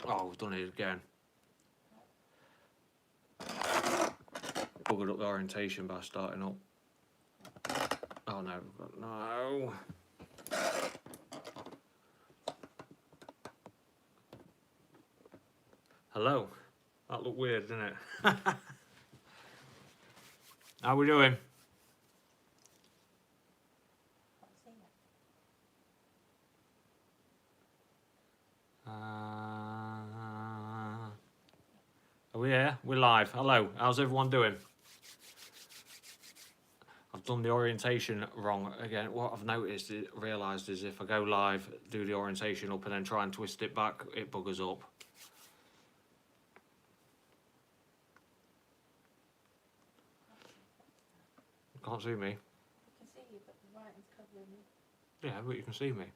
Oh, we've done it again. Buggered up the orientation by starting up. Oh no, no. Hello. That looked weird, didn't it? How we doing? Are we here? We're live. Hello. How's everyone doing? I've done the orientation wrong again. What I've realised is if I go live, do the orientation up and then try and twist it back, it buggers up. Can't see me. I can see you, but the writing's covering you. Yeah, but you can see me.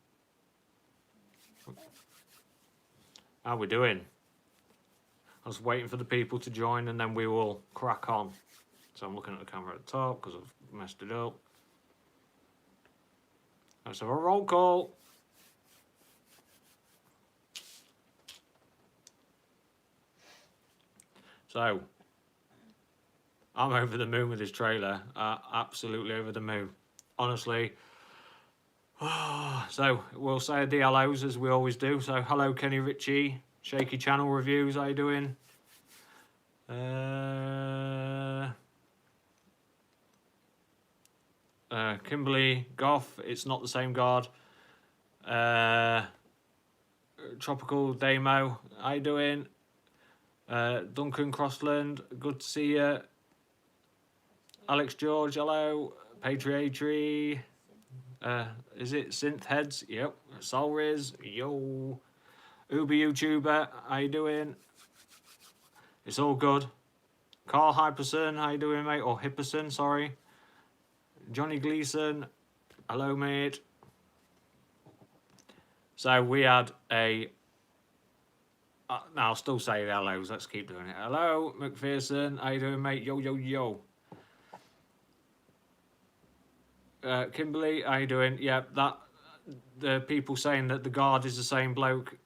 How we doing? I was waiting for the people to join and then we will crack on. So I'm looking at the camera at the top because I've messed it up. Let's have a roll call. So, I'm over the moon with this trailer. Absolutely over the moon. Honestly. So, we'll say the hellos as we always do. So, hello Kenny Ritchie. Shaky Channel Reviews, how you doing? Kimberly Goff, it's not the same guard. Tropical Damo, how you doing? Duncan Crossland, good to see you. Alex George, hello. Patriatry. Is it Synth Heads? Yep. Solriz, yo. Uber YouTuber, how you doing? It's all good. Carl Hyperson, how you doing, mate? Or Hipperson, sorry. Johnny Gleason, hello, mate. So we had a... I'll still say the hellos. Let's keep doing it. Hello, McPherson. How you doing, mate? Yo, yo, yo. Kimberly, how you doing? Yeah, the people saying that the guard is the same bloke.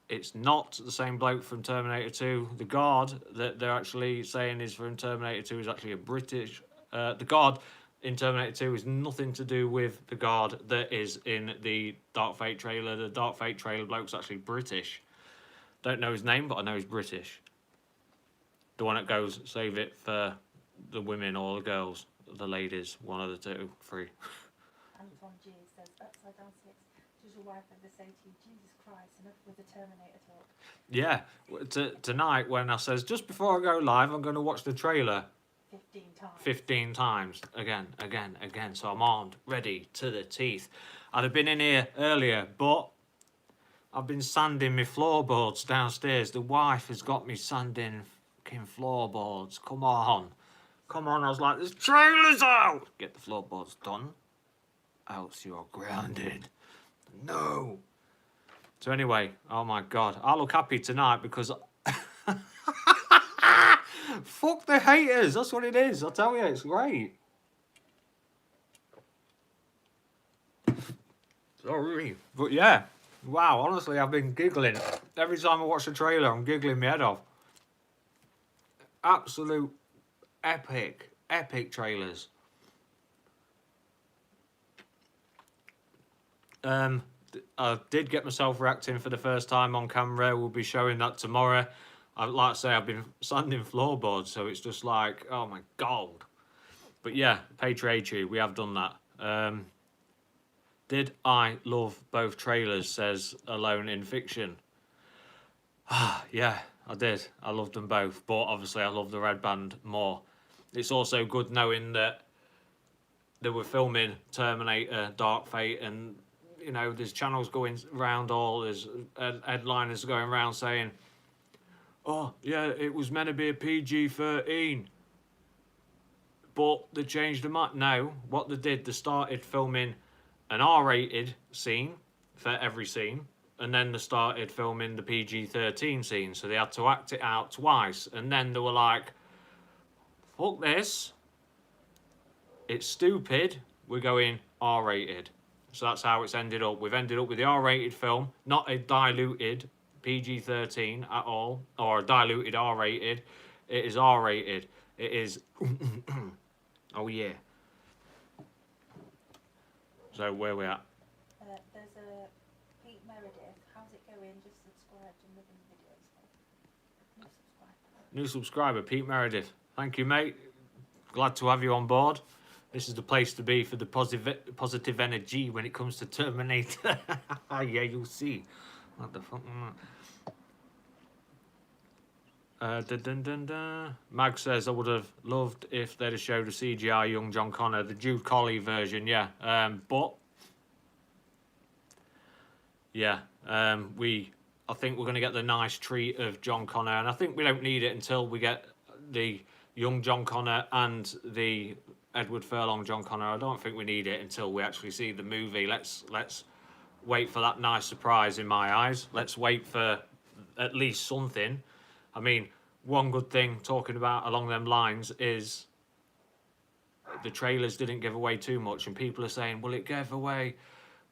It's not the same bloke from Terminator 2. The guard that they're actually saying is from Terminator 2 is actually a British... the guard in Terminator 2 is nothing to do with the guard that is in the Dark Fate trailer. The Dark Fate trailer bloke's actually British. Don't know his name, but I know he's British. The one that goes, save it for the women or the girls, the ladies, one of the two, three. Anton G says, upside down 6, does your wife ever say to you, Jesus Christ, enough with the Terminator talk? Yeah, tonight when I says, just before I go live, I'm going to watch the trailer 15 times. 15 times. Again. So I'm armed, ready to the teeth. I'd have been in here earlier, but I've been sanding my floorboards downstairs. The wife has got me sanding fucking floorboards. Come on. I was like, this trailer's out. Get the floorboards done, else you're grounded. No. So anyway, oh my God. I look happy tonight because... Fuck the haters. That's what it is. I'll tell you, it's great. Sorry. But yeah. Wow, honestly, I've been giggling. Every time I watch the trailer, I'm giggling my head off. Absolute epic trailers. I did get myself reacting for the first time on camera. We'll be showing that tomorrow. Like I say, I've been sanding floorboards, so it's just like, oh my God. But yeah, Patriatry, we have done that. Did I love both trailers, says Alone in Fiction. Yeah, I did. I loved them both, but obviously I love the Red Band more. It's also good knowing that they were filming Terminator Dark Fate, and you know there's channels going around, there's headliners going around saying, oh yeah, it was meant to be a PG-13, but they changed the mind. No, what they did, they started filming an R-rated scene for every scene, and then they started filming the PG-13 scene, so they had to act it out twice, and then they were like, fuck this, it's stupid, we're going R-rated. So that's how it's ended up. We've ended up with the R-rated film, not a diluted PG-13 at all, or diluted R-rated. It is R-rated. It is... oh, yeah. So, where we at? There's a Pete Meredith. How's it going? Just subscribed and loving the videos. New subscriber. New subscriber, Pete Meredith. Thank you, mate. Glad to have you on board. This is the place to be for the positive energy when it comes to Terminator. Yeah, you'll see. What the fuck? Mag says, I would have loved if they'd have showed a CGI young John Connor, the Jude Colley version, yeah. But, yeah, I think we're going to get the nice treat of John Connor, and I think we don't need it until we get the young John Connor and the Edward Furlong John Connor. I don't think we need it until we actually see the movie. Let's wait for that nice surprise in my eyes. Let's wait for at least something. I mean, one good thing talking about along them lines is the trailers didn't give away too much, and people are saying, well, it gave away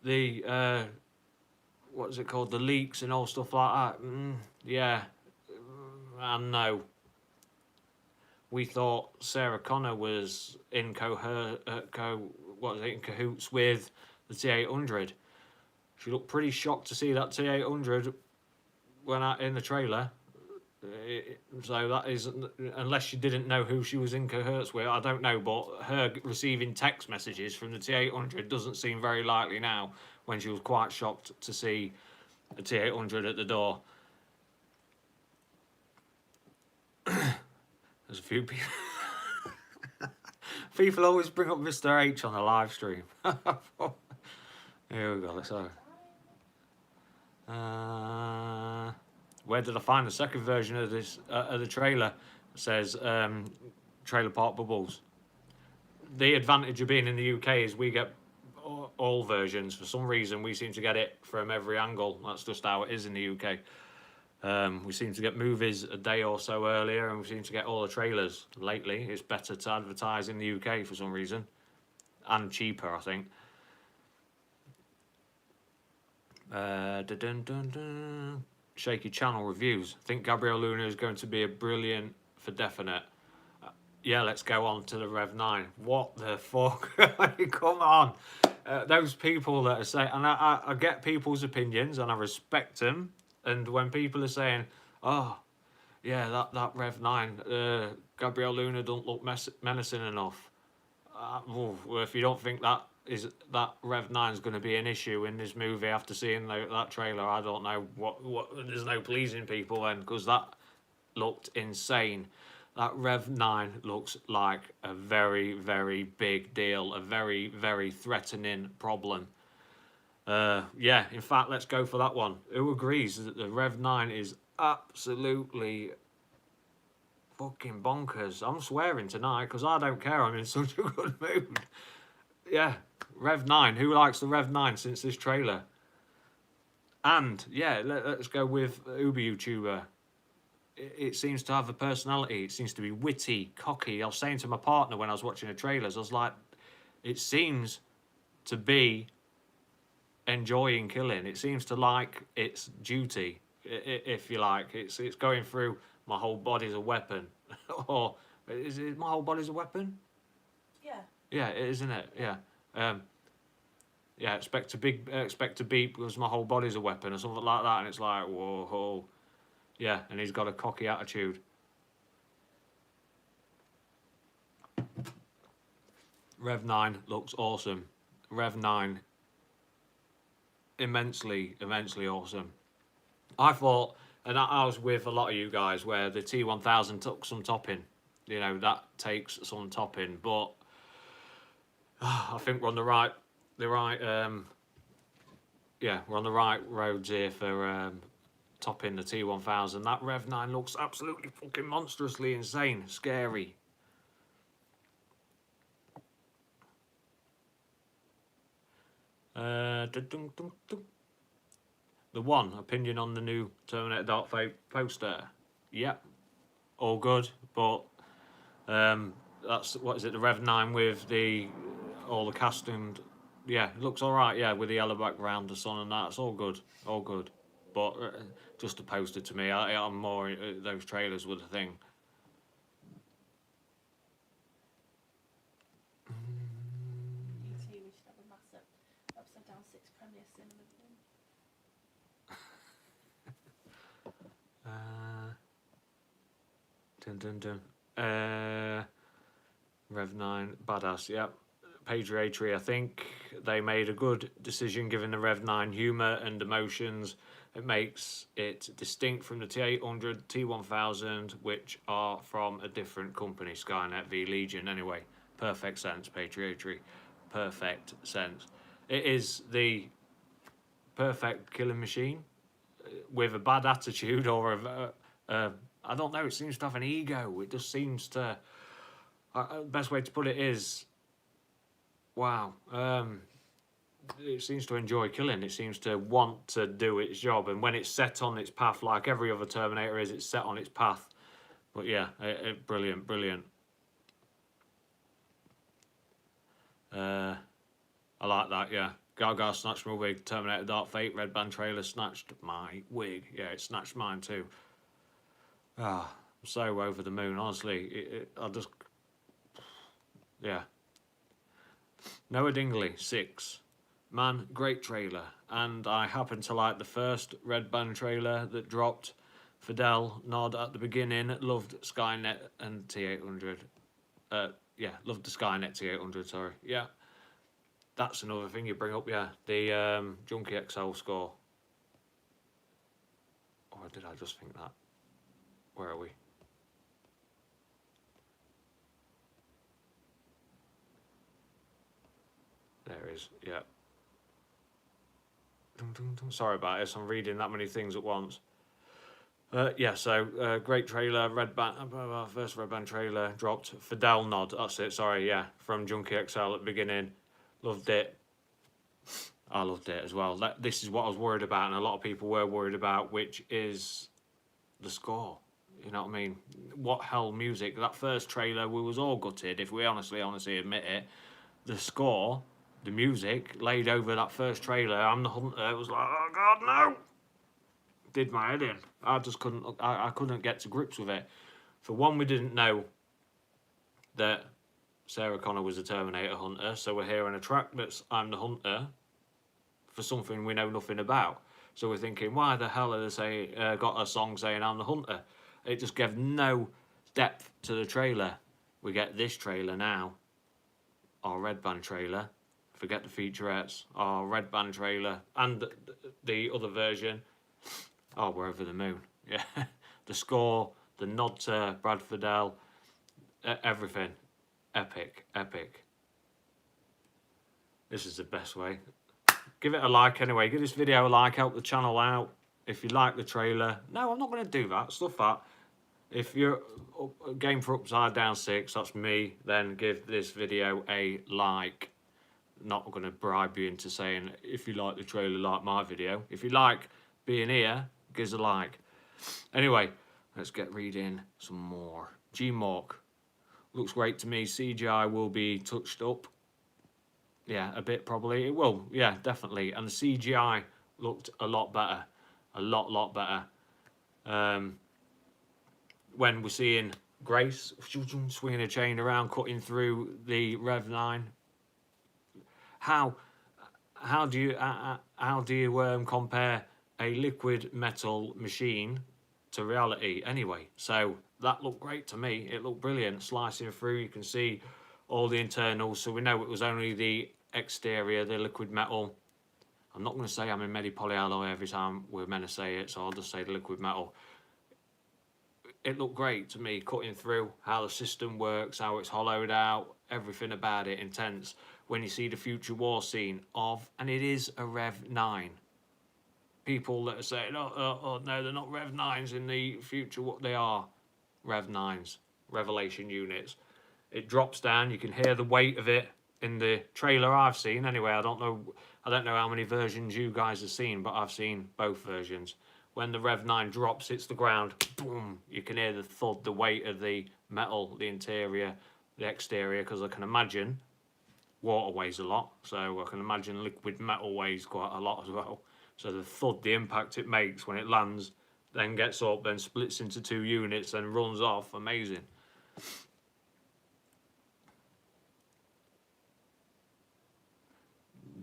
the what is it called, the leaks and all stuff like that. Yeah, and no. We thought Sarah Connor was in cahoots with the T800. She looked pretty shocked to see that T800 when out in the trailer. So that is, unless she didn't know who she was in cahoots with, I don't know, but her receiving text messages from the T800 doesn't seem very likely now, when she was quite shocked to see a T800 at the door. There's a few people. People always bring up Mr. H on the live stream. Here we go, let's go. Where did I find the second version of this of the trailer? It says Trailer Park Bubbles. The advantage of being in the UK is we get all versions. For some reason, we seem to get it from every angle. That's just how it is in the UK. We seem to get movies a day or so earlier, and we seem to get all the trailers lately. It's better to advertise in the UK for some reason, and cheaper, I think. Shaky channel reviews. I think Gabriel Luna is going to be a brilliant for definite. Yeah, let's go on to the Rev 9. What the fuck? Come on. Those people that are saying, and I get people's opinions and I respect them. And when people are saying, oh, yeah, that Rev 9, Gabriel Luna don't look menacing enough. Well, if you don't think that Rev 9 is going to be an issue in this movie after seeing that trailer, I don't know what there's no pleasing people then, because that looked insane. That Rev 9 looks like a very, very big deal, a very, very threatening problem. Yeah, in fact, let's go for that one. Who agrees that the Rev 9 is absolutely fucking bonkers? I'm swearing tonight because I don't care. I'm in such a good mood. Yeah, Rev 9. Who likes the Rev 9 since this trailer? And, yeah, let's go with Uber YouTuber. It seems to have a personality. It seems to be witty, cocky. I was saying to my partner when I was watching the trailers, I was like, it seems to be enjoying killing. It seems to like its duty, if you like. It's going through my whole body's a weapon. Or is it my whole body's a weapon? Yeah. Yeah, it is, isn't it? Yeah. Yeah, expect to beep because my whole body's a weapon or something like that, and it's like, whoa. Yeah, and he's got a cocky attitude. Rev 9 looks awesome. Rev 9, immensely awesome. I thought, and I was with a lot of you guys, where the T1000 took some topping. You know, that takes some topping, but I think we're on the right roads here for topping the T1000. That Rev 9 looks absolutely fucking monstrously insane, scary. The one opinion on the new Terminator Dark poster. Yep, all good, but that's, what is it, the Rev 9 with all the cast, and yeah, it looks all right. Yeah, with the yellow background, the sun, and that. It's all good, all good. but just a poster to me. I'm more those trailers were the thing. You two, we should have a massive upside down 6 Premier cinema room. Dun dun dun. Rev 9, badass. Yep. Patriotry, I think they made a good decision given the Rev 9 humour and emotions. It makes it distinct from the T800, T1000, which are from a different company, Skynet v Legion. Anyway, perfect sense, Patriotry. Perfect sense. It is the perfect killing machine with a bad attitude or I don't know, it seems to have an ego. It just seems to... best way to put it is, wow, it seems to enjoy killing. It seems to want to do its job, and when it's set on its path, like every other Terminator is, it's set on its path. But yeah, brilliant, brilliant. I like that. Yeah, Gaga snatched my wig. Terminator Dark Fate red band trailer snatched my wig. Yeah, it snatched mine too. Ah, I'm so over the moon. Honestly, I just, yeah. Noah Dingley, 6. Man, great trailer. And I happen to like the first Red Band trailer that dropped. Fidel nod at the beginning. Loved Skynet and T800. Yeah, loved the Skynet T800, sorry. Yeah. That's another thing you bring up, yeah. The Junkie XL score. Or did I just think that? Where are we? There it is, yeah. Sorry about this, I'm reading that many things at once. Yeah, so great trailer, Red Band, first Red Band trailer dropped. Fidel nod, that's it, sorry, yeah, from Junkie XL at the beginning. Loved it. I loved it as well. This is what I was worried about, and a lot of people were worried about, which is the score. You know what I mean? What hell music. That first trailer, we was all gutted, if we honestly admit it. The score, the music, laid over that first trailer, I'm the Hunter, it was like, oh God, no! Did my head in. I just couldn't, I couldn't get to grips with it. For one, we didn't know that Sarah Connor was a Terminator Hunter, so we're hearing a track that's I'm the Hunter for something we know nothing about. So we're thinking, why the hell are they got a song saying I'm the Hunter? It just gave no depth to the trailer. We get this trailer now, our Red Band trailer. Forget the featurettes. Our Red Band trailer and the other version. Oh, we're over the moon. Yeah, the score, the nod to Brad Fidel, everything. Epic, epic. This is the best way. Give it a like anyway. Give this video a like. Help the channel out. If you like the trailer. No, I'm not going to do that. Stuff that. If you're game for Upside Down 6, that's me, then give this video a like. Not going to bribe you into saying, if you like the trailer, like my video. If you like being here, give us a like. Anyway, let's get reading some more. G-Mork. Looks great to me. CGI will be touched up. Yeah, a bit probably. It will, yeah, definitely. And the CGI looked a lot better. A lot better. When we're seeing Grace swinging a chain around, cutting through the Rev 9. How do you compare a liquid metal machine to reality anyway? So that looked great to me. It looked brilliant. Slicing through, you can see all the internals, so we know it was only the exterior, the liquid metal. I'm not going to say I'm in polyalloy every time we're meant to say it, so I'll just say the liquid metal. It looked great to me, cutting through, how the system works, how it's hollowed out, everything about it, intense. When you see the future war scene of, and it is a Rev 9. People that are saying, oh no, they're not Rev 9s in the future, what they are. Rev 9s, Revelation units. It drops down, you can hear the weight of it in the trailer I've seen. Anyway, I don't know how many versions you guys have seen, but I've seen both versions. When the Rev 9 drops, hits the ground, boom, you can hear the thud, the weight of the metal, the interior, the exterior, because I can imagine water weighs a lot, so I can imagine liquid metal weighs quite a lot as well. So the thud, the impact it makes when it lands, then gets up, then splits into 2 units, then runs off. Amazing.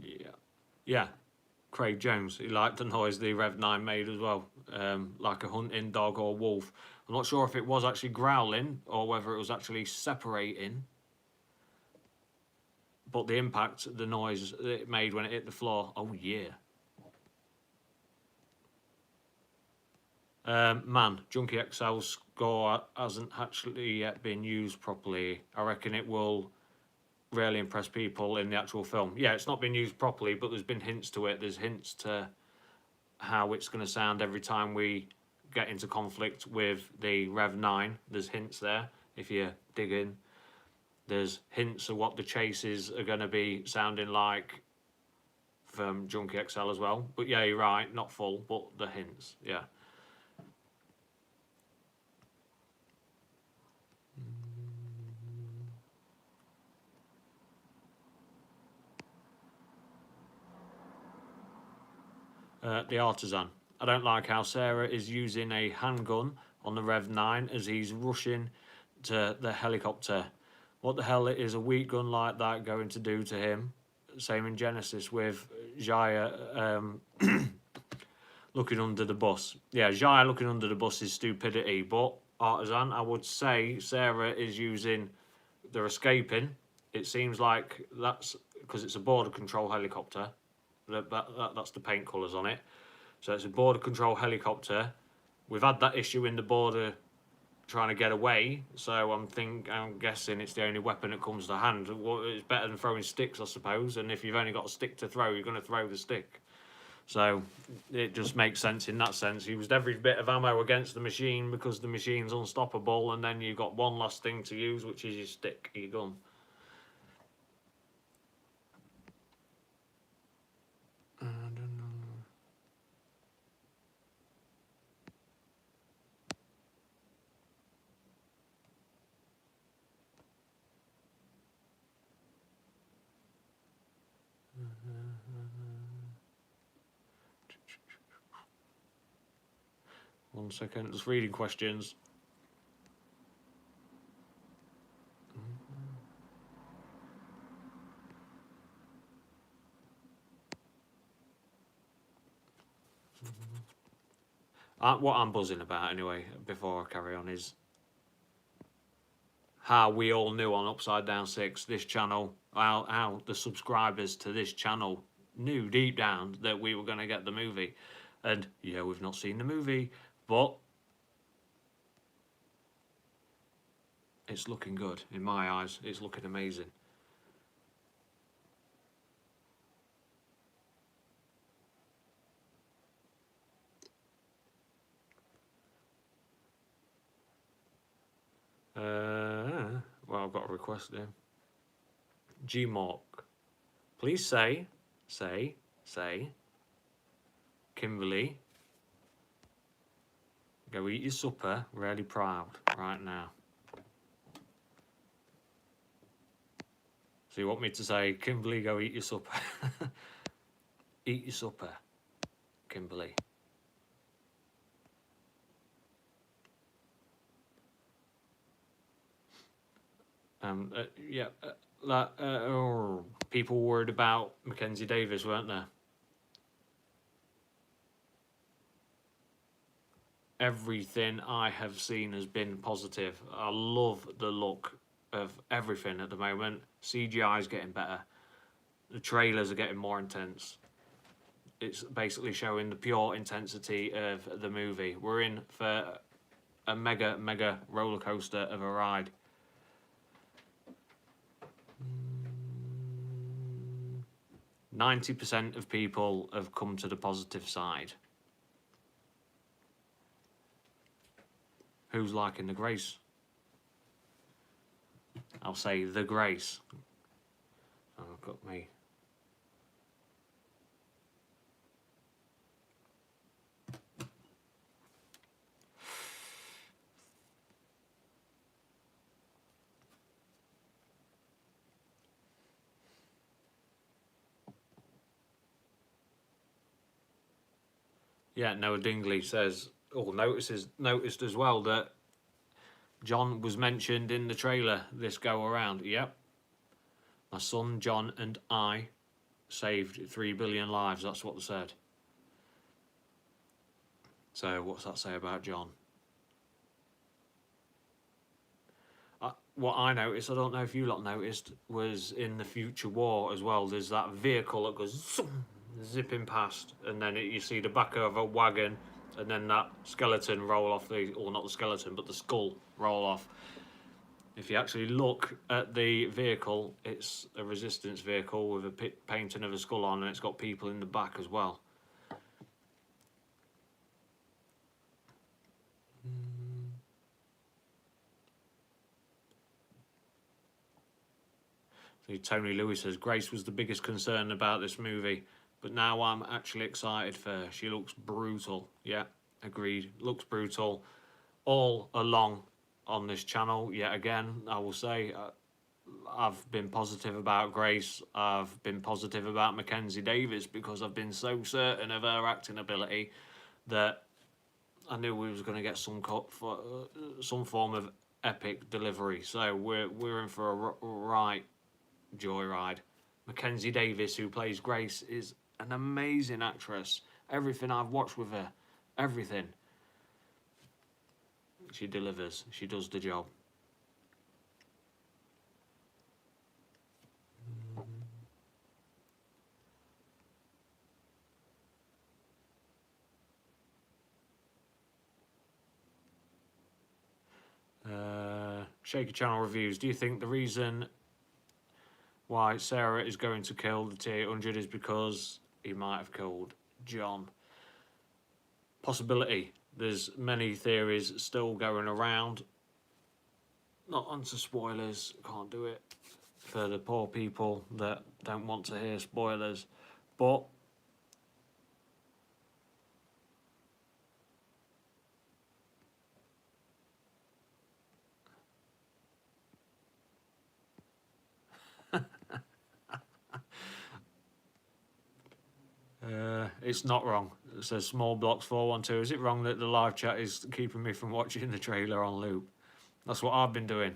Yeah. Yeah. Craig Jones, he liked the noise the Rev 9 made as well, like a hunting dog or wolf. I'm not sure if it was actually growling or whether it was actually separating, but the impact, the noise it made when it hit the floor, oh yeah. Man, Junkie XL's score hasn't actually yet been used properly. I reckon it will really impress people in the actual film. Yeah, it's not been used properly, but there's been hints to it. There's hints to how it's going to sound every time we get into conflict with the Rev 9. There's hints there, if you dig in. There's hints of what the chases are going to be sounding like from Junkie XL as well. But yeah, you're right, not full, but the hints, yeah. The Artisan. I don't like how Sarah is using a handgun on the Rev 9 as he's rushing to the helicopter. What the hell is a weak gun like that going to do to him? Same in Genesis with Jaya looking under the bus. Yeah, Jaya looking under the bus is stupidity, but Artisan, I would say Sarah is using, they're escaping. It seems like that's because it's a border control helicopter. That's the paint colours on it. So it's a border control helicopter. We've had that issue in the border trying to get away, so I'm guessing it's the only weapon that comes to hand. Well, it's better than throwing sticks, I suppose, and if you've only got a stick to throw, you're going to throw the stick. So it just makes sense in that sense. He used every bit of ammo against the machine because the machine's unstoppable, and then you've got one last thing to use, which is your stick, your gun. One second, just reading questions. What I'm buzzing about anyway, before I carry on, is how we all knew on Upside Down 6, this channel, how the subscribers to this channel knew deep down that we were going to get the movie. And yeah, we've not seen the movie, but it's looking good in my eyes. It's looking amazing. Well, I've got a request there. Gmork, please say, Kimberly, go eat your supper. Really proud right now. So you want me to say, Kimberly, go eat your supper? Eat your supper, Kimberly. Yeah, people worried about Mackenzie Davis, weren't there? Everything I have seen has been positive. I love the look of everything at the moment. CGI is getting better. The trailers are getting more intense. It's basically showing the pure intensity of the movie. We're in for a mega roller coaster of a ride. 90% of people have come to the positive side. Who's liking the Grace? I'll say the Grace. Oh, I've got me. Yeah, Noah Dingley says, or noticed as well that John was mentioned in the trailer this go around. Yep. My son, John, and I saved 3 billion lives. That's what they said. So, what's that say about John? What I noticed, I don't know if you lot noticed, was in the future war as well. There's that vehicle that goes zoom, zipping past, and then you see the back of a wagon, and then that skeleton roll off or not the skeleton, but the skull roll off. If you actually look at the vehicle, it's a resistance vehicle with a painting of a skull on, and it's got people in the back as well. Tony Lewis says, Grace was the biggest concern about this movie, but now I'm actually excited for her. She looks brutal. Yeah, agreed. Looks brutal. All along on this channel, yet again, I will say, I've been positive about Grace. I've been positive about Mackenzie Davis because I've been so certain of her acting ability that I knew we was going to get some form of epic delivery. So we're in for a right joyride. Mackenzie Davis, who plays Grace, is an amazing actress. Everything I've watched with her, everything. She delivers. She does the job. Shaky Channel Reviews. Do you think the reason why Sarah is going to kill the T-800 is because he might have killed John? Possibility. There's many theories still going around. Not onto spoilers. Can't do it for the poor people that don't want to hear spoilers. But it's not wrong. It says Small Blocks 412. Is it wrong that the live chat is keeping me from watching the trailer on loop? That's what I've been doing.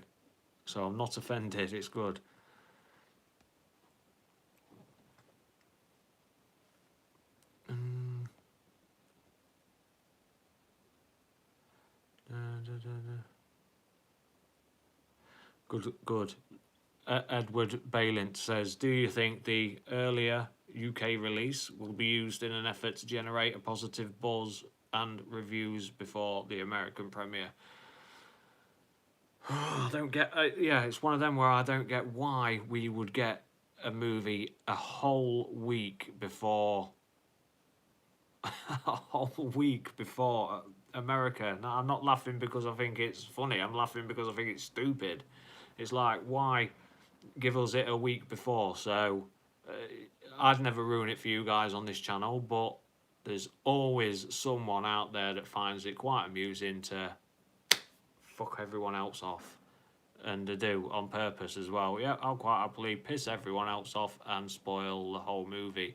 So I'm not offended. It's good. Good. Edward Balint says, do you think the earlier UK release will be used in an effort to generate a positive buzz and reviews before the American premiere? I don't get... yeah, it's one of them where I don't get why we would get a movie a whole week before... a whole week before America. Now, I'm not laughing because I think it's funny. I'm laughing because I think it's stupid. It's like, why give us it a week before? So I'd never ruin it for you guys on this channel, but there's always someone out there that finds it quite amusing to fuck everyone else off, and they do on purpose as well. Yeah, I'll quite happily piss everyone else off and spoil the whole movie.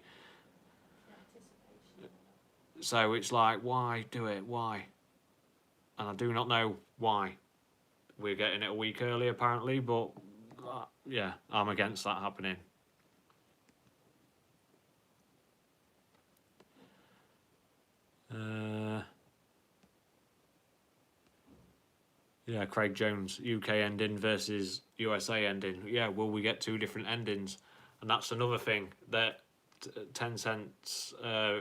So it's like, why do it? Why? And I do not know why we're getting it a week early apparently, but yeah, I'm against that happening. Yeah, Craig Jones, UK ending versus USA ending. Yeah, will we get two different endings? And that's another thing that 10 cents,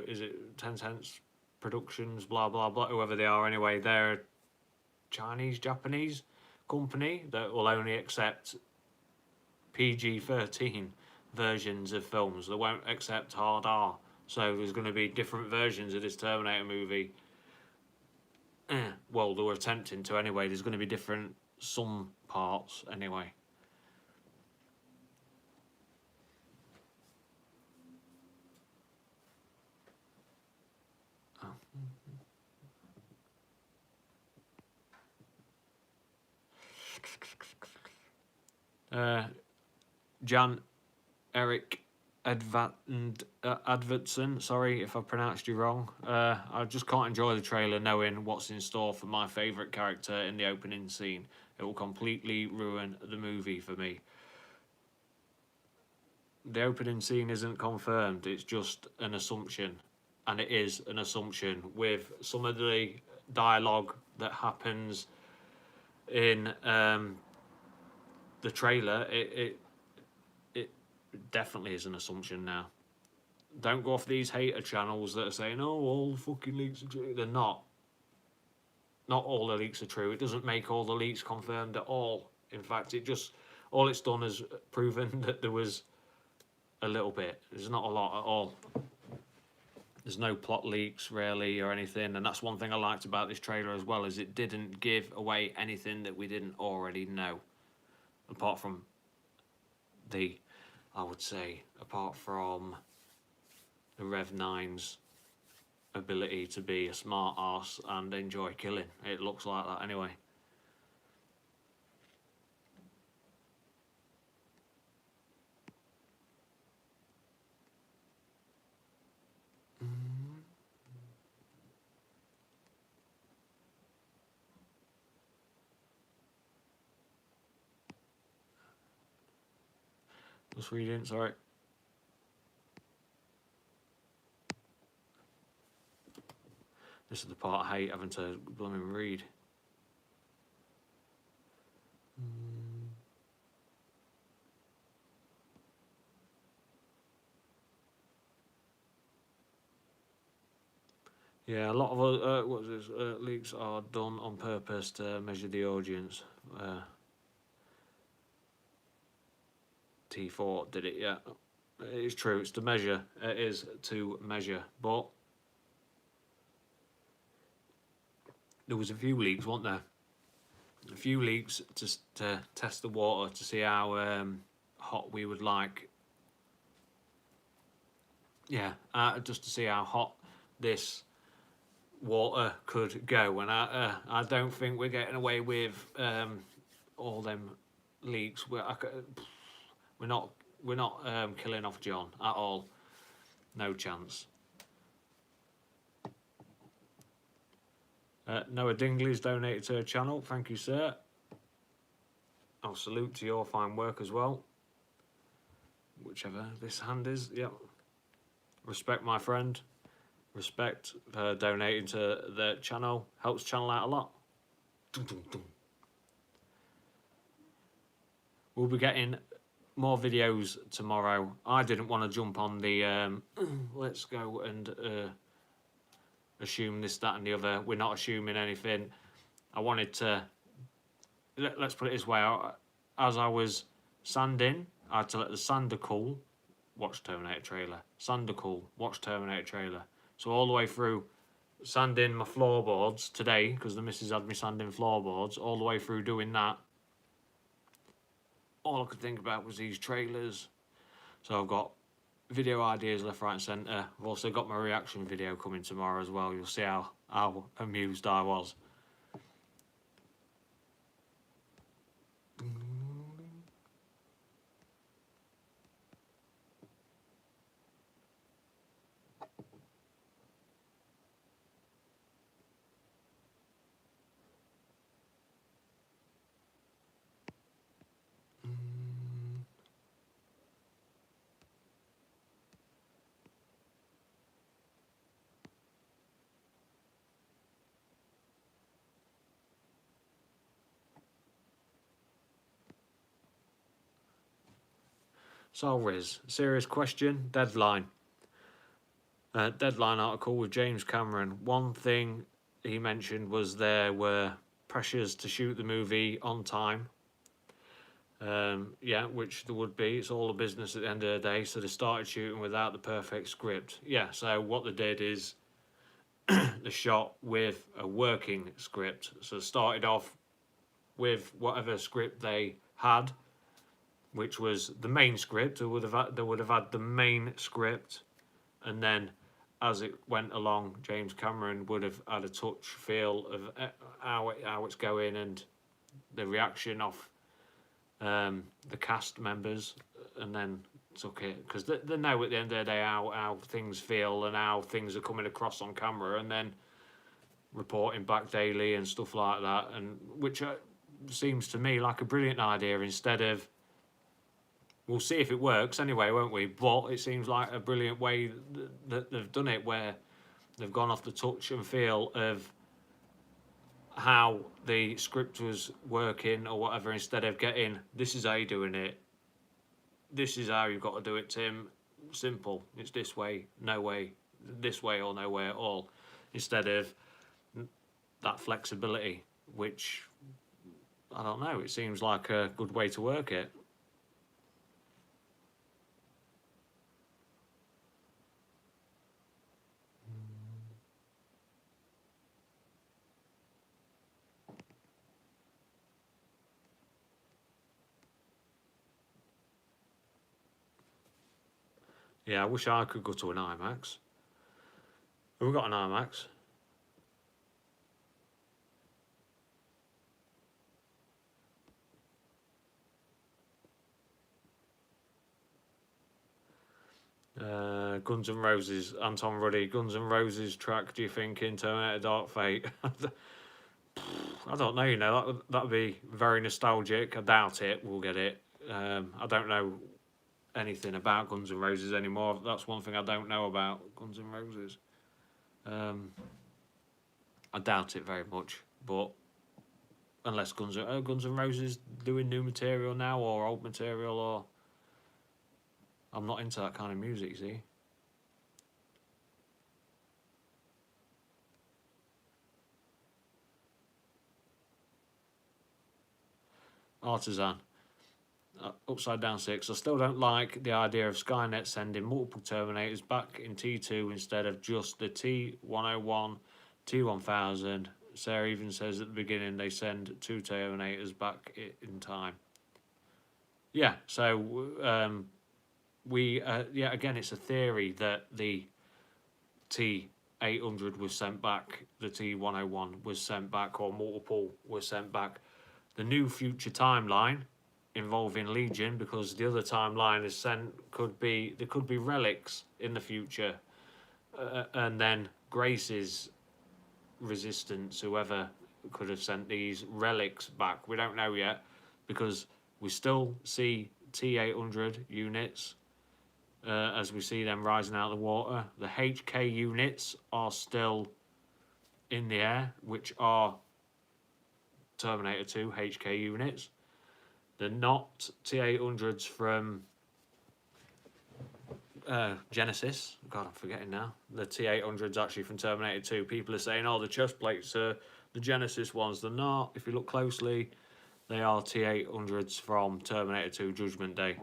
is it 10 cents productions, blah, blah, blah, whoever they are anyway, they're Chinese, Japanese company that will only accept PG-13 versions of films. They won't accept hard R. So there's going to be different versions of this Terminator movie. Well, they were attempting to anyway. There's going to be different some parts anyway. Jan Eric Advertson, sorry if I pronounced you wrong. I just can't enjoy the trailer knowing what's in store for my favourite character in the opening scene. It will completely ruin the movie for me. The opening scene isn't confirmed, it's just an assumption. And it is an assumption with some of the dialogue that happens in the trailer. It definitely is an assumption now. Don't go off these hater channels that are saying, "Oh, all the fucking leaks are true." They're not. Not all the leaks are true. It doesn't make all the leaks confirmed at all. In fact, all it's done is proven that there was a little bit. There's not a lot at all. There's no plot leaks really or anything, and that's one thing I liked about this trailer as well, is it didn't give away anything that we didn't already know. Apart from the Rev 9's ability to be a smart arse and enjoy killing. It looks like that anyway. Just reading, sorry. This is the part I hate having to blooming read. Yeah, a lot of leaks are done on purpose to measure the audience. T4 did it, yeah. It is true, it's to measure. It is to measure. But there was a few leaks, wasn't there? A few leaks to test the water, to see how hot we would like. Yeah, just to see how hot this water could go. And I don't think we're getting away with all them leaks. We're not killing off John at all. No chance. Noah Dingley's donated to her channel. Thank you, sir. I'll salute to your fine work as well. Whichever this hand is. Yep. Respect, my friend. Respect for donating to the channel. Helps channel out a lot. We'll be getting more videos tomorrow. I didn't want to jump on the let's go and assume this, that and the other. We're not assuming anything. I wanted to, let's put it this way, as I was sanding, I had to let the sander cool, watch Terminator trailer. Sander cool, watch Terminator trailer. So all the way through sanding my floorboards today, because the missus had me sanding floorboards, all the way through doing that, all I could think about was these trailers. So I've got video ideas left, right and centre. I've also got my reaction video coming tomorrow as well. You'll see how amused I was. So Riz, serious question, Deadline. Deadline article with James Cameron. One thing he mentioned was there were pressures to shoot the movie on time. Yeah, which there would be. It's all a business at the end of the day. So they started shooting without the perfect script. Yeah, so what they did is they shot with a working script. So they started off with whatever script they had, which was the main script. They would have had the main script, and then as it went along, James Cameron would have had a touch feel of how it's going and the reaction of the cast members, and then took it, because they know at the end of the day how things feel and how things are coming across on camera, and then reporting back daily and stuff like that, and which seems to me like a brilliant idea. Instead of, we'll see if it works anyway, won't we? But it seems like a brilliant way that they've done it, where they've gone off the touch and feel of how the script was working or whatever, instead of getting, this is how you're doing it, this is how you've got to do it, Tim. Simple. It's this way, no way, this way or no way at all. Instead of that flexibility, which, I don't know, it seems like a good way to work it. Yeah, I wish I could go to an IMAX. Have we got an IMAX? Guns N' Roses, Anton Ruddy. Guns N' Roses track, do you think, in Terminator Dark Fate? I don't know, you know, that'd be very nostalgic. I doubt it, we'll get it. I don't know anything about Guns N' Roses anymore. That's one thing I don't know about Guns N' Roses. I doubt it very much, but unless Guns N' Roses doing new material now or old material, or I'm not into that kind of music, you see. Artisan. Upside Down 6. I still don't like the idea of Skynet sending multiple Terminators back in T2 instead of just the T101, T1000. Sarah even says at the beginning they send 2 Terminators back in time. Yeah, so yeah, again, it's a theory that the T800 was sent back, the T101 was sent back, or multiple were sent back. The new future timeline involving Legion, because the other timeline is sent, there could be relics in the future, and then Grace's resistance, whoever could have sent these relics back, we don't know yet, because we still see T800 units as we see them rising out of the water. The HK units are still in the air, which are Terminator 2 HK units. They're not T800s from Genesis. God, I'm forgetting now. The T800s actually from Terminator 2. People are saying, oh, the chest plates are the Genesis ones. They're not. If you look closely, they are T800s from Terminator 2 Judgment Day.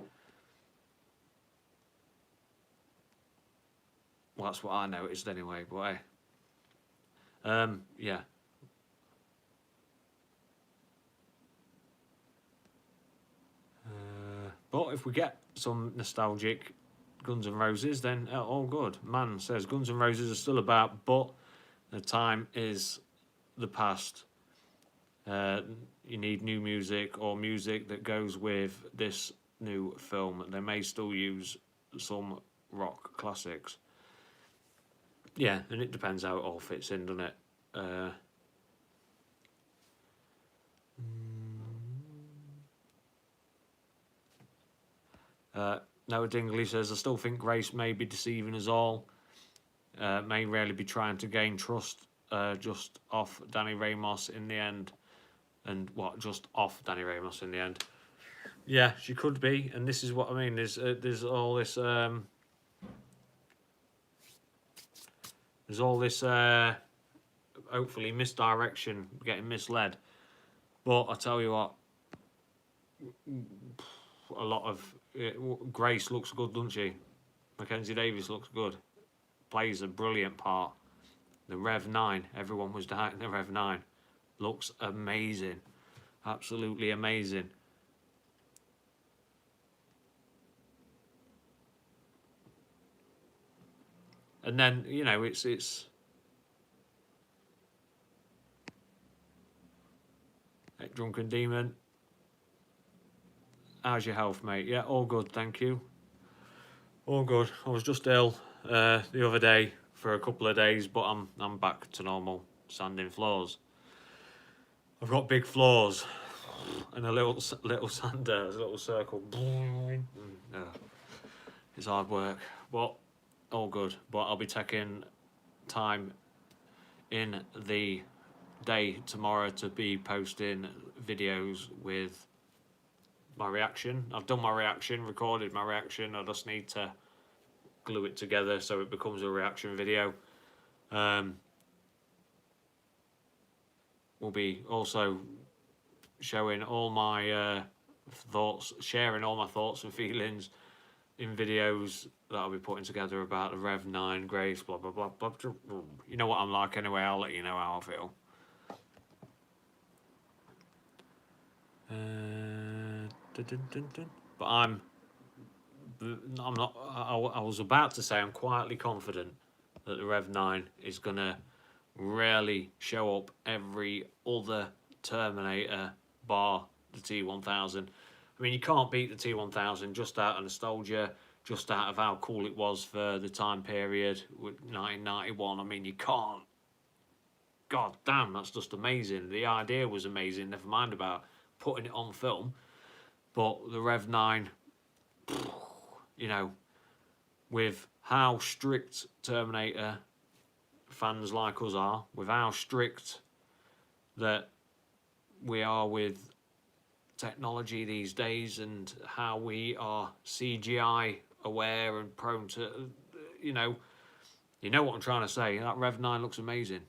Well, that's what I noticed anyway, but hey. Yeah. But if we get some nostalgic Guns N' Roses, then all good. Man says Guns N' Roses are still about, but the time is the past. You need new music, or music that goes with this new film. They may still use some rock classics. Yeah, and it depends how it all fits in, doesn't it? Noah Dingley says, I still think Grace may be deceiving us all. May really be trying to gain trust just off Danny Ramos in the end. And what, just off Danny Ramos in the end? Yeah, she could be, and this is what I mean. There's all this hopefully misdirection, getting misled. But I tell you what, a lot of Grace looks good, doesn't she? Mackenzie Davis looks good, plays a brilliant part. The Rev 9, everyone was doubting the Rev 9, looks amazing, absolutely amazing. And then, you know, it's Drunken Demon. How's your health, mate? Yeah, all good, thank you. All good. I was just ill the other day for a couple of days, but I'm back to normal sanding floors. I've got big floors and a little sander, a little circle. It's hard work, but all good. But I'll be taking time in the day tomorrow to be posting videos with my reaction. I've done my reaction, recorded my reaction. I just need to glue it together so it becomes a reaction video. We'll be also showing all my thoughts, sharing all my thoughts and feelings in videos that I'll be putting together about the Rev 9 Grace, blah blah blah blah. You know what I'm like anyway. I'll let you know how I feel. But I'm not. I was about to say I'm quietly confident that the Rev 9 is gonna really show up every other Terminator bar the T1000. I mean, you can't beat the T1000 just out of nostalgia, just out of how cool it was for the time period with 1991. I mean, you can't. God damn, that's just amazing. The idea was amazing, never mind about putting it on film. But the Rev 9, you know, with how strict Terminator fans like us are, with how strict that we are with technology these days and how we are CGI aware and prone to, you know what I'm trying to say. That Rev 9 looks amazing.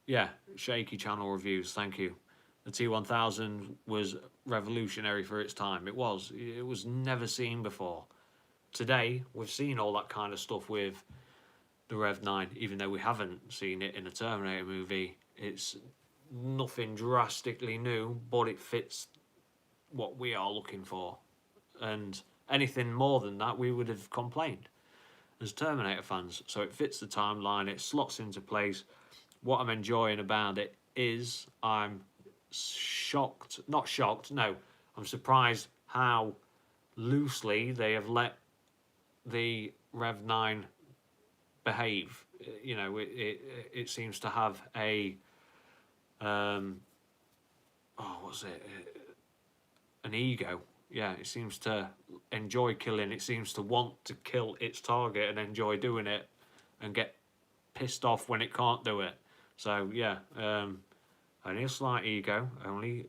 Yeah, shaky channel reviews, thank you. The T1000 was revolutionary for its time. It was never seen before. Today, we've seen all that kind of stuff with the Rev 9, even though we haven't seen it in a Terminator movie. It's nothing drastically new, but it fits what we are looking for. And anything more than that, we would have complained as Terminator fans. So it fits the timeline, it slots into place. What I'm enjoying about it is I'm I'm surprised how loosely they have let the Rev 9 behave. You know, it seems to have a an ego. Yeah, it seems to enjoy killing. It seems to want to kill its target and enjoy doing it, and get pissed off when it can't do it. So yeah, only a slight ego, only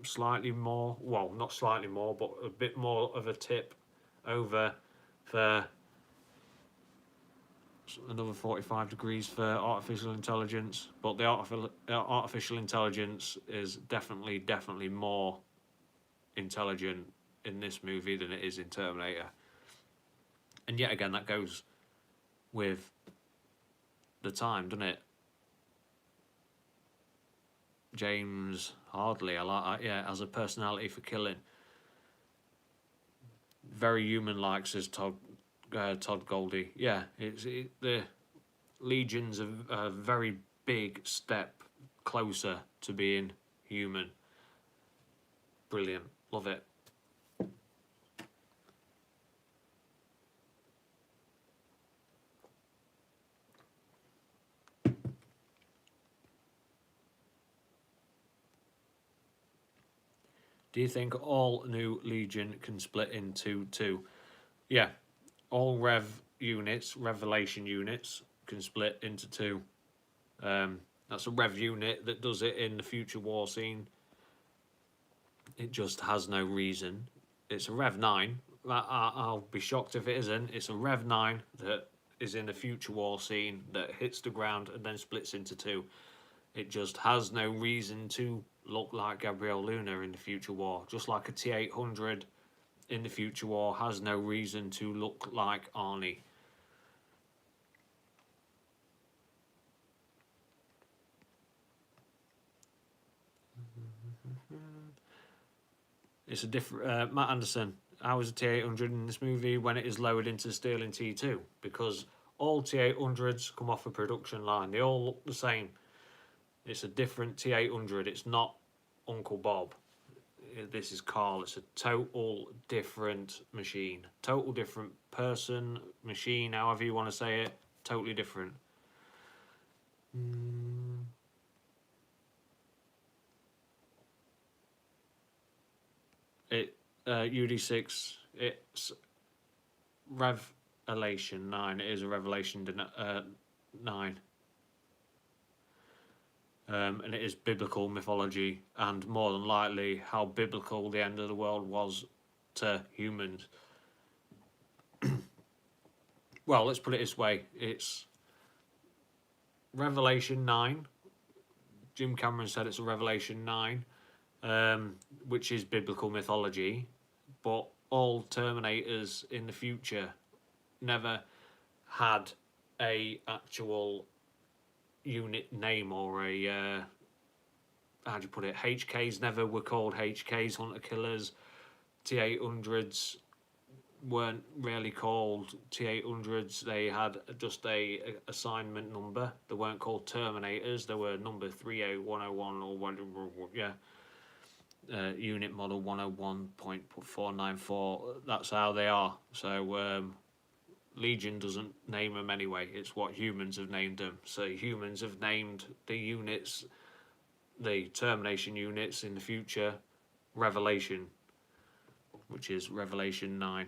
slightly more. Well, not slightly more, but a bit more of a tip over for another 45 degrees for artificial intelligence. But the artificial intelligence is definitely more intelligent in this movie than it is in Terminator. And yet again, that goes with the time, doesn't it? James Hardley, I like that, yeah, as a personality for killing. Very human-like, says Todd Goldie. Yeah, the Legion's a very big step closer to being human. Brilliant, love it. Do you think all new Legion can split into two? Yeah, all Revelation units can split into two. That's a Rev unit that does it in the future war scene. It just has no reason. It's a Rev 9. I'll be shocked if it isn't. It's a Rev 9 that is in the future war scene that hits the ground and then splits into two. It just has no reason to look like Gabriel Luna in the future war. Just like a T-800 in the future war has no reason to look like Arnie. It's a different Matt Anderson. How is a T-800 in this movie when it is lowered into steel in T2? Because all T-800s come off a production line. They all look the same. It's a different T-800. It's not Uncle Bob. this is Carl. It's a total different machine, total different person, machine, however you want to say it, totally different. UD6, it's Revelation 9. It is a Revelation 9. And it is biblical mythology, and more than likely how biblical the end of the world was to humans. Well, let's put it this way. It's Revelation 9. Jim Cameron said it's a Revelation 9, which is biblical mythology, but all Terminators in the future never had a actual unit name or a how do you put it, HKs never were called HKs, hunter killers. T800s weren't really called T800s. They had just a assignment number. They weren't called Terminators. They were number 38101 or whatever. Yeah, unit model 101.494. That's how they are. So Legion doesn't name them anyway. It's what humans have named them. So humans have named the units, the termination units in the future, Revelation, which is Revelation 9.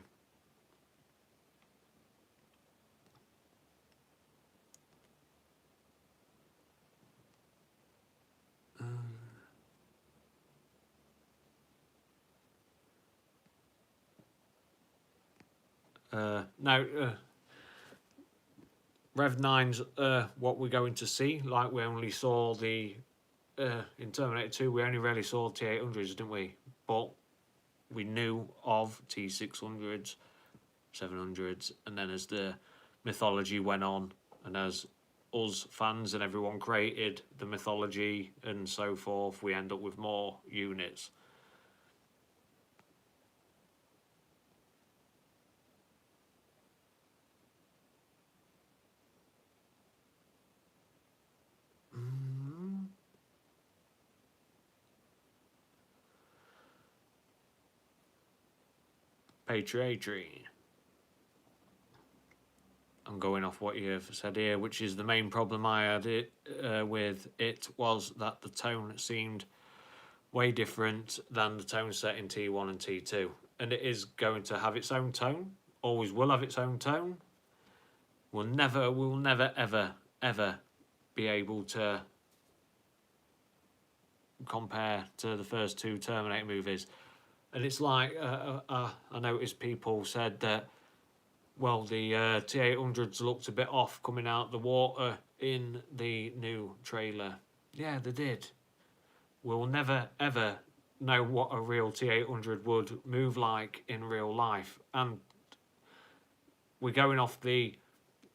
Now, Rev 9's what we're going to see. Like we only saw the in Terminator 2, we only really saw T800s, didn't we? But we knew of T600s, 700s, and then as the mythology went on, and as us fans and everyone created the mythology and so forth, we end up with more units. Patriarchy. I'm going off what you've said here, which is the main problem I had with it was that the tone seemed way different than the tone set in T1 and T2. And it is going to have its own tone, always will have its own tone. We'll never, ever be able to compare to the first two Terminator movies. And it's like, I noticed people said that, well, the T800s looked a bit off coming out the water in the new trailer. Yeah, they did. We'll never, ever know what a real T800 would move like in real life. And we're going off the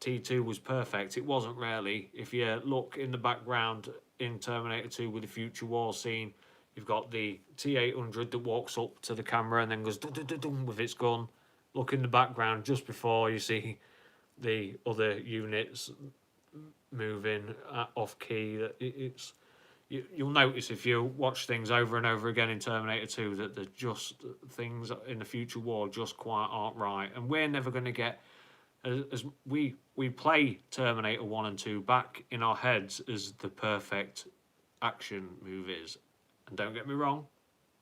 T2 was perfect. It wasn't really. If you look in the background in Terminator 2 with the future war scene, you've got the T800 that walks up to the camera and then goes dum-dum-dum-dum with its gun. Look in the background just before you see the other units moving off key. It's you'll notice if you watch things over and over again in Terminator 2 that there's just things in the future war just quite aren't right. And we're never going to get, as we play Terminator 1 and 2 back in our heads as the perfect action movies. And don't get me wrong,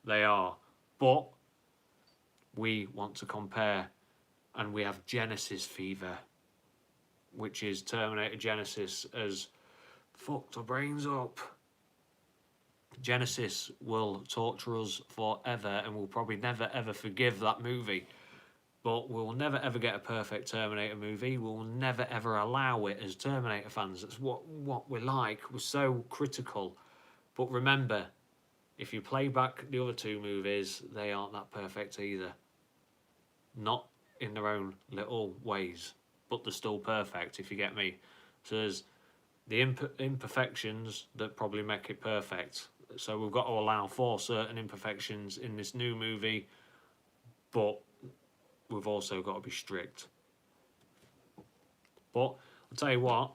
they are. But we want to compare, and we have Genesis fever, which is Terminator Genesis has fucked our brains up. Genesis will torture us forever, and we'll probably never ever forgive that movie. But we'll never ever get a perfect Terminator movie. We'll never ever allow it as Terminator fans. That's what we're like. We're so critical. But remember, if you play back the other two movies, they aren't that perfect either. Not in their own little ways, but they're still perfect, if you get me. So there's the imperfections that probably make it perfect. So we've got to allow for certain imperfections in this new movie, but we've also got to be strict. But I'll tell you what,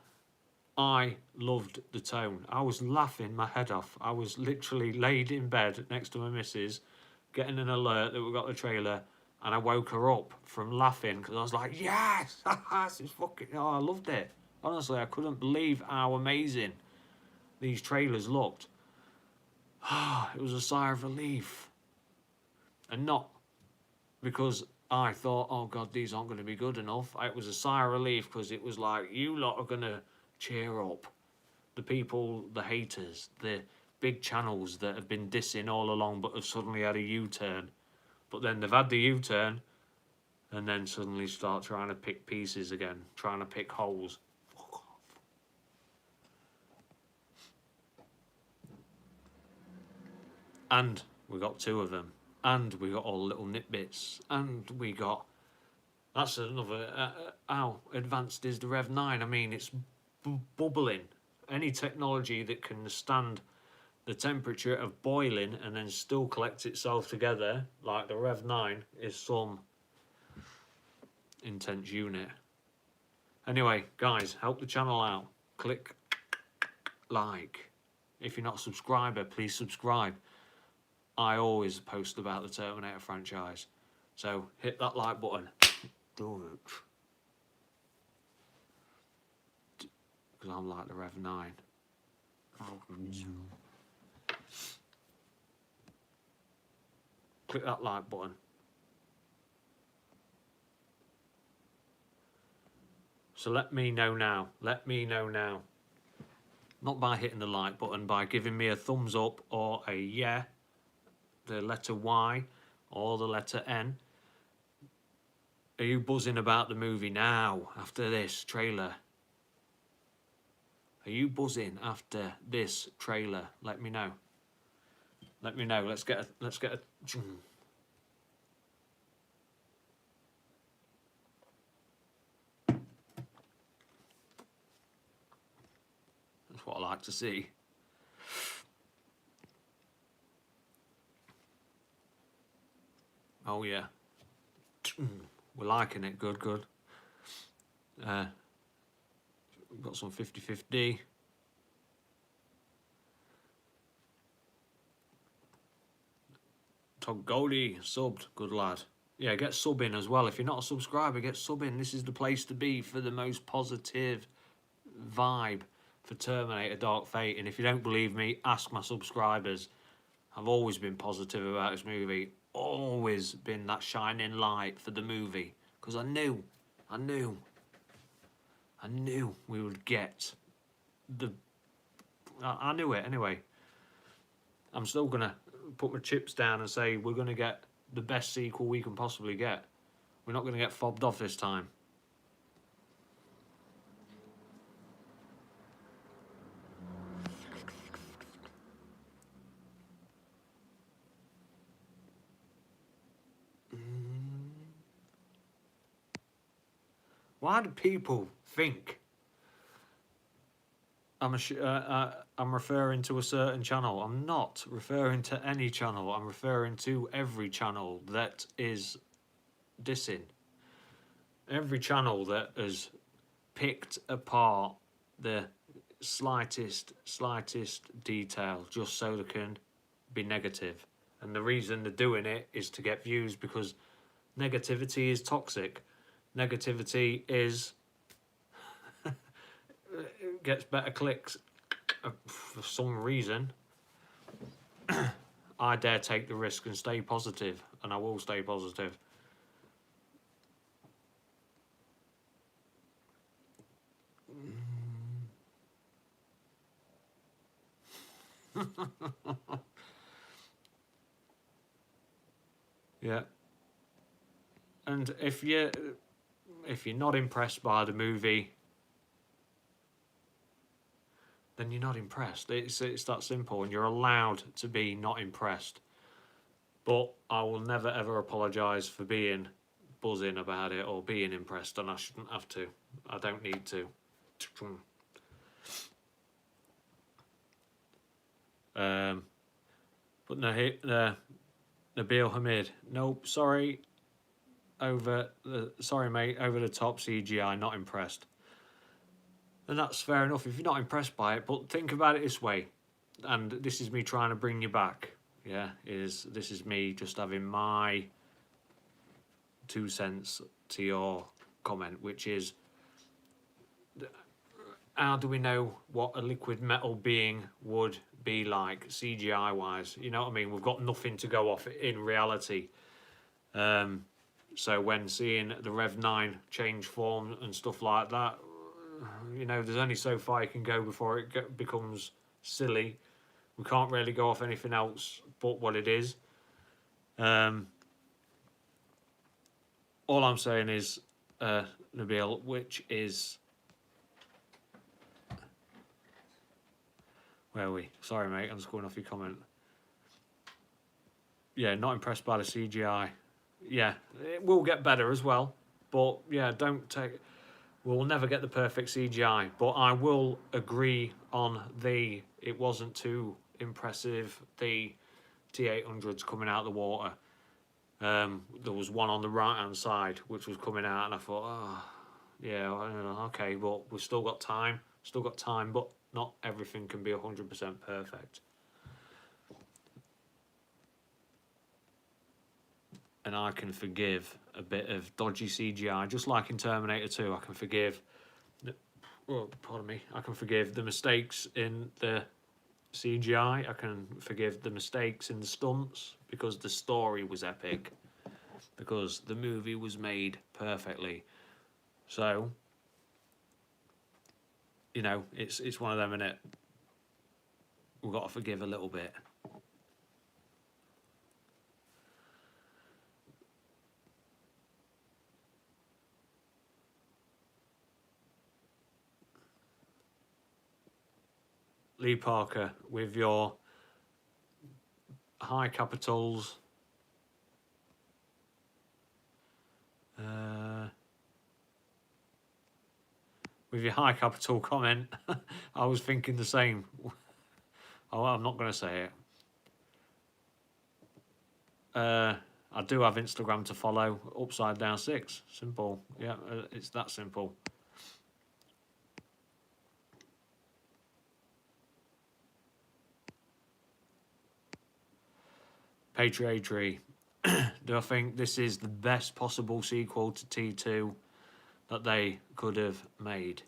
I loved the tone. I was laughing my head off. I was literally laid in bed next to my missus, getting an alert that we got the trailer, and I woke her up from laughing because I was like, yes, this is fucking, oh, I loved it. Honestly, I couldn't believe how amazing these trailers looked. It was a sigh of relief. And not because I thought, oh God, these aren't going to be good enough. It was a sigh of relief because it was like, you lot are going to cheer up. The people, the haters, the big channels that have been dissing all along but have suddenly had a U-turn. But then they've had the U-turn and then suddenly start trying to pick pieces again, trying to pick holes. Fuck off. And we got 2 of them. And we got all the little nitbits. And we got... That's another... how advanced is the Rev 9? I mean, it's bubbling. Any technology that can stand the temperature of boiling and then still collect itself together, like the Rev 9, is some intense unit. Anyway, guys, help the channel out. Click like. If you're not a subscriber, please subscribe. I always post about the Terminator franchise. So hit that like button. Do it. Because I'm like the Rev 9. Click that like button. So let me know now. Let me know now. Not by hitting the like button, by giving me a thumbs up or a yeah, the letter Y or the letter N. Are you buzzing about the movie now after this trailer? Are you buzzing after this trailer? Let me know. Let me know. Let's get a That's what I like to see. Oh yeah. We're liking it. Good, good. We've got some 50-50. Todd Goldie, subbed. Good lad. Yeah, get subbing as well. If you're not a subscriber, get subbing. This is the place to be for the most positive vibe for Terminator Dark Fate. And if you don't believe me, ask my subscribers. I've always been positive about this movie. Always been that shining light for the movie. Because I knew we would get the... I knew it anyway. I'm still going to put my chips down and say we're going to get the best sequel we can possibly get. We're not going to get fobbed off this time. Why do people think I'm referring to a certain channel? I'm not referring to any channel. I'm referring to every channel that is dissing. Every channel that has picked apart the slightest detail just so they can be negative. And the reason they're doing it is to get views, because negativity is toxic. Negativity is gets better clicks for some reason. I dare take the risk and stay positive, and I will stay positive. Yeah. And if you're not impressed by the movie, then you're not impressed. It's that simple, and you're allowed to be not impressed. But I will never ever apologise for being buzzing about it or being impressed, and I shouldn't have to. I don't need to. But Nabil Hamid, nope, sorry. Sorry mate, over the top CGI, not impressed. And that's fair enough if you're not impressed by it, but think about it this way, and this is me trying to bring you back. yeah, this is me just having my 2 cents to your comment, which is, how do we know what a liquid metal being would be like CGI wise? You know what I mean? We've got nothing to go off in reality. So when seeing the Rev 9 change form and stuff like that, you know, there's only so far you can go before it becomes silly. We can't really go off anything else but what it is. All I'm saying is, Nabil, which is... Where are we? Sorry, mate, I'm just going off your comment. Yeah, not impressed by the CGI. Yeah, it will get better as well. But, yeah, don't take... We'll never get the perfect CGI. But I will agree on it wasn't too impressive, the T-800s coming out of the water. There was one on the right-hand side, which was coming out, and I thought, oh, yeah, okay, but we've still got time. But not everything can be 100% perfect. And I can forgive a bit of dodgy CGI, just like in Terminator 2. I can forgive, I can forgive the mistakes in the CGI. I can forgive the mistakes in the stunts because the story was epic, because the movie was made perfectly. So, you know, it's one of them, innit? We've got to forgive a little bit. Lee Parker, with your high capitals, with your high capital comment, I was thinking the same. Oh, I'm not going to say it. I do have Instagram to follow, Upside Down 6. Simple. Yeah, it's that simple. Patriotry. Do I think this is the best possible sequel to T2 that they could have made?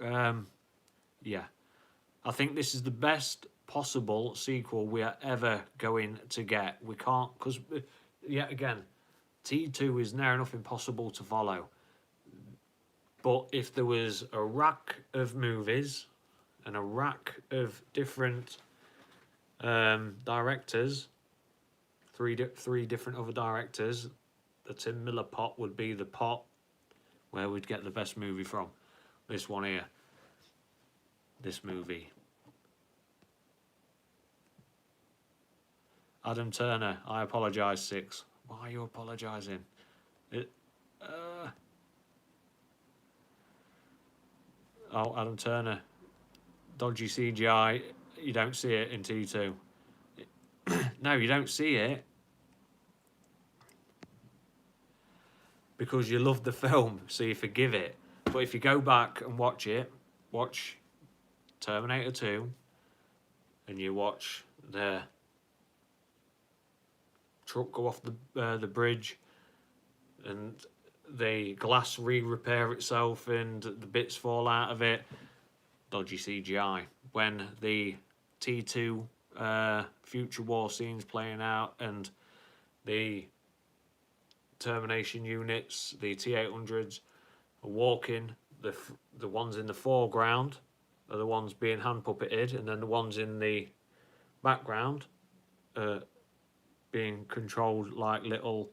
Yeah. I think this is the best possible sequel we are ever going to get. We can't, because, yet again, T2 is near enough impossible to follow. But if there was a rack of movies and a rack of different directors, three different other directors, the Tim Miller pot would be the pot where we'd get the best movie from. This one here. This movie. Adam Turner, I apologise, 6. Why are you apologising? Oh, Adam Turner. Dodgy CGI. You don't see it in T2. No, you don't see it because you love the film, so you forgive it. But if you go back and watch Terminator 2, and you watch the truck go off the bridge, and the glass repair itself, and the bits fall out of it, dodgy CGI. When the T2 future war scenes playing out, and the termination units, the T-800s, are walking, the ones in the foreground are the ones being hand puppeted, and then the ones in the background are being controlled like little...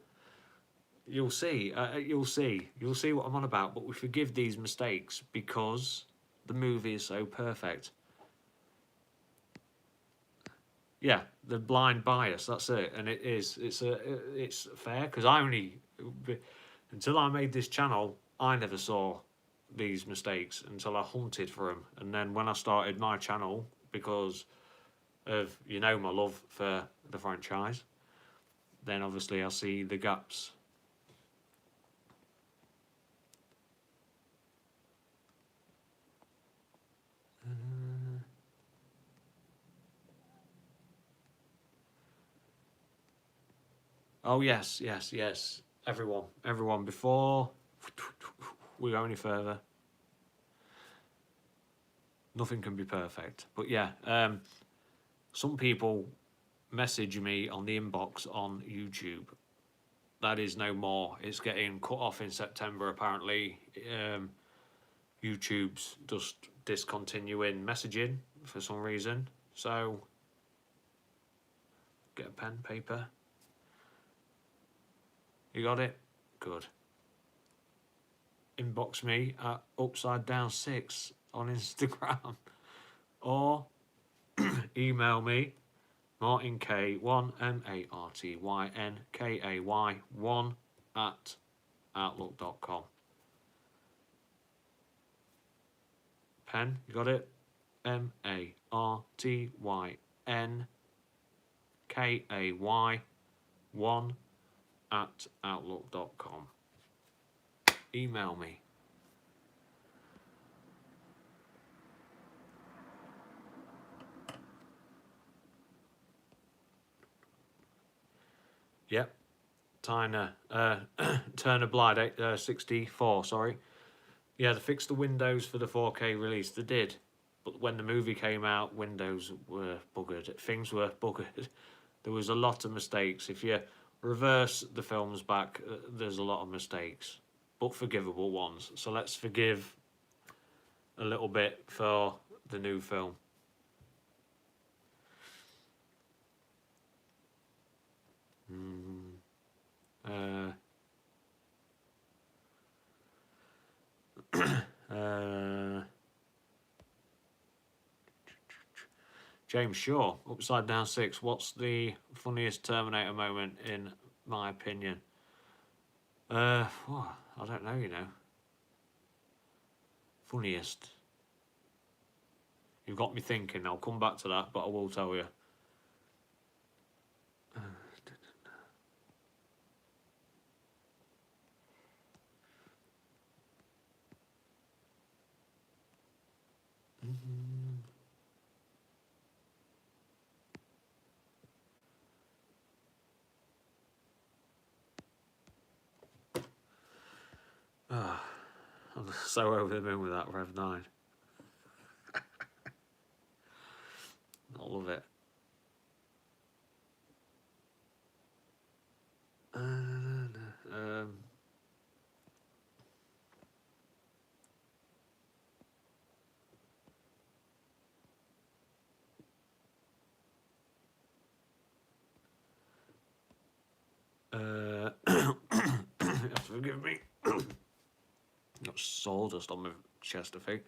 You'll see what I'm on about, but we forgive these mistakes because the movie is so perfect. Yeah, the blind bias, that's it. And it's fair, because until I made this channel, I never saw these mistakes until I hunted for them. And then when I started my channel, because of, my love for the franchise, then obviously I see the gaps. Oh yes, yes, yes. Everyone. Before we go any further, nothing can be perfect. But yeah, some people message me on the inbox on YouTube. That is no more. It's getting cut off in September apparently. YouTube's just discontinuing messaging for some reason. So get a pen, paper. You got it? Good. Inbox me at upside down 6 on Instagram or email me Martin K1 MARTYNKAY1 at outlook.com. Pen, you got it? MARTYNKAY1 at outlook.com. Email me. Yep. Turner Blyde 64, sorry. Yeah, they fixed the Windows for the 4K release. They did. But when the movie came out, Windows were buggered. Things were buggered. There was a lot of mistakes. If you reverse the films back, there's a lot of mistakes, but forgivable ones. So let's forgive a little bit for the new film. James Shaw, Upside Down 6. What's the funniest Terminator moment in my opinion? I don't know, you know. Funniest. You've got me thinking. I'll come back to that, but I will tell you. I'm so over the moon with that Rev 9. I love it. You have to forgive me. Got sawdust on my chest, I think.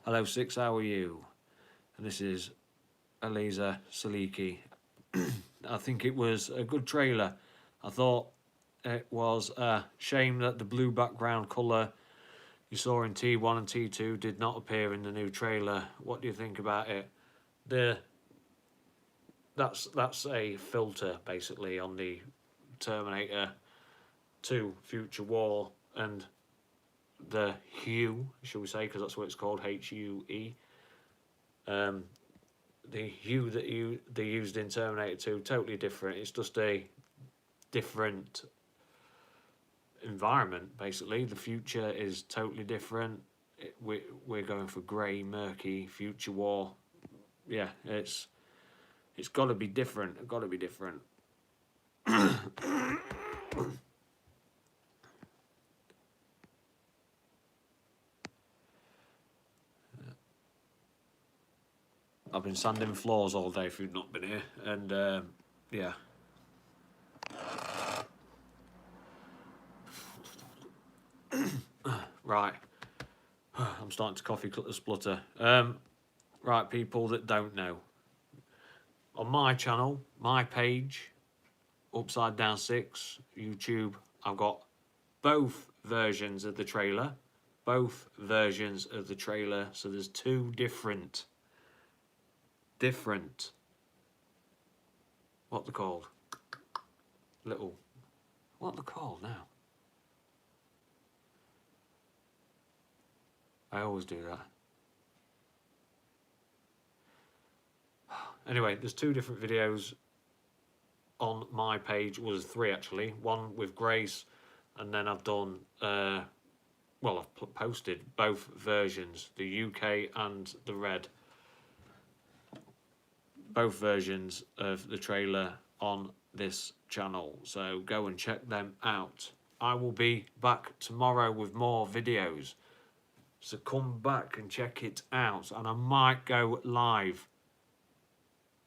Hello, 6, how are you? And this is Eliza Saliki. I think it was a good trailer. I thought it was a shame that the blue background colour you saw in T1 and T2 did not appear in the new trailer. What do you think about it? That's a filter basically on the Terminator 2 Future War, and the hue, shall we say, because that's what it's called, HUE. The hue that they used in Terminator 2, totally different. It's just a different environment, basically. The future is totally different. We're going for grey, murky future war. Yeah, it's got to be different. It's got to be different. I've been sanding floors all day if you've not been here, and yeah. Right. I'm starting to coffee splutter. Right, people that don't know. On my channel, my page, Upside Down 6, YouTube, I've got both versions of the trailer. Both versions of the trailer. So there's two different. What they're called? What they're called now? I always do that. Anyway, there's two different videos on my page was 3 actually. One with Grace, and then I've done well, I've posted both versions, the UK and the red. Both versions of the trailer on this channel, so go and check them out. I will be back tomorrow with more videos, so come back and check it out, and I might go live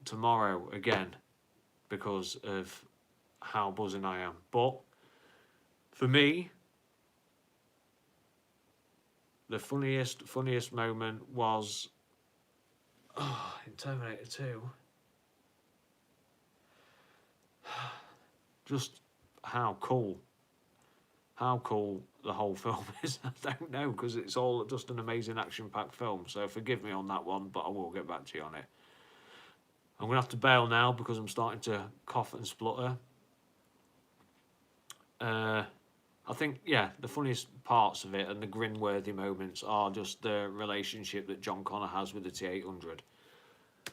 tomorrow again because of how buzzing I am. But for me, the funniest moment was in Terminator 2. Just how cool the whole film is. I don't know, because it's all just an amazing action-packed film. So forgive me on that one, but I will get back to you on it. I'm going to have to bail now because I'm starting to cough and splutter. I think, yeah, the funniest parts of it and the grin-worthy moments are just the relationship that John Connor has with the T-800.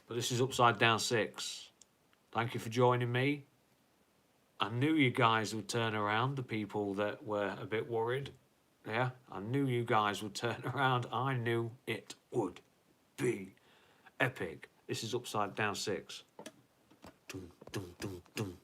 But this is Upside Down 6. Thank you for joining me. I knew you guys would turn around, the people that were a bit worried. Yeah, I knew you guys would turn around. I knew it would be epic. This is Upside Down 6. Dum, dum, dum, dum.